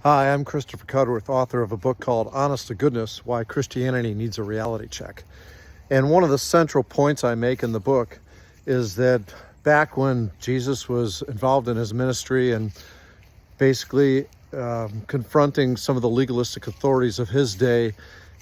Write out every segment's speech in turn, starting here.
Hi, I'm Christopher Cudworth, author of a book called Honest to Goodness, Why Christianity Needs a Reality Check. And one of the central points I make in the book is that back when Jesus was involved in his ministry and basically confronting some of the legalistic authorities of his day,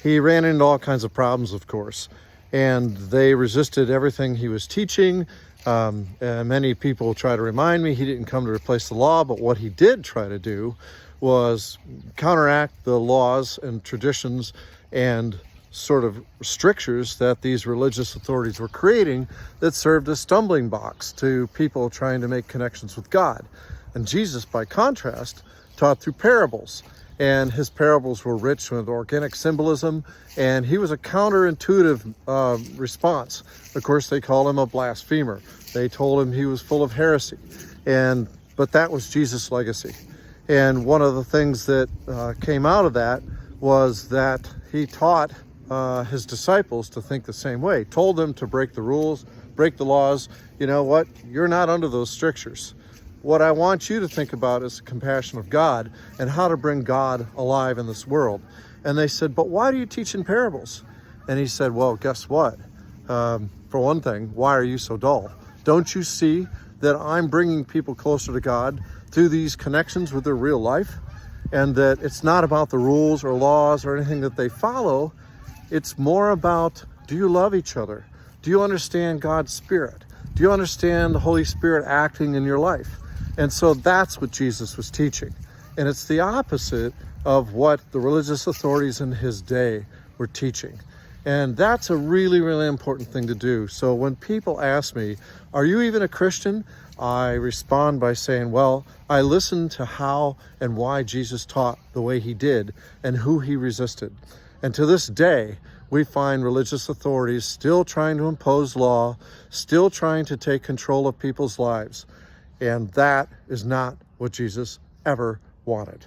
he ran into all kinds of problems, of course. And they resisted everything he was teaching. And many people try to remind me he didn't come to replace the law, but what he did try to do was counteract the laws and traditions and sort of strictures that these religious authorities were creating that served as stumbling blocks to people trying to make connections with God. And Jesus, by contrast, taught through parables. And his parables were rich with organic symbolism, and he was a counterintuitive response. Of course, they called him a blasphemer. They told him he was full of heresy. But that was Jesus' legacy. And one of the things that came out of that was that he taught his disciples to think the same way, told them to break the rules, break the laws. You know what? You're not under those strictures. What I want you to think about is the compassion of God and how to bring God alive in this world. And they said, but why do you teach in parables? And he said, well, guess what? For one thing, why are you so dull? Don't you see that I'm bringing people closer to God through these connections with their real life? And that it's not about the rules or laws or anything that they follow. It's more about, do you love each other? Do you understand God's Spirit? Do you understand the Holy Spirit acting in your life? And so that's what Jesus was teaching. And it's the opposite of what the religious authorities in his day were teaching. And that's a really, really important thing to do. So when people ask me, are you even a Christian? I respond by saying, well, I listened to how and why Jesus taught the way he did and who he resisted. And to this day, we find religious authorities still trying to impose law, still trying to take control of people's lives. And that is not what Jesus ever wanted.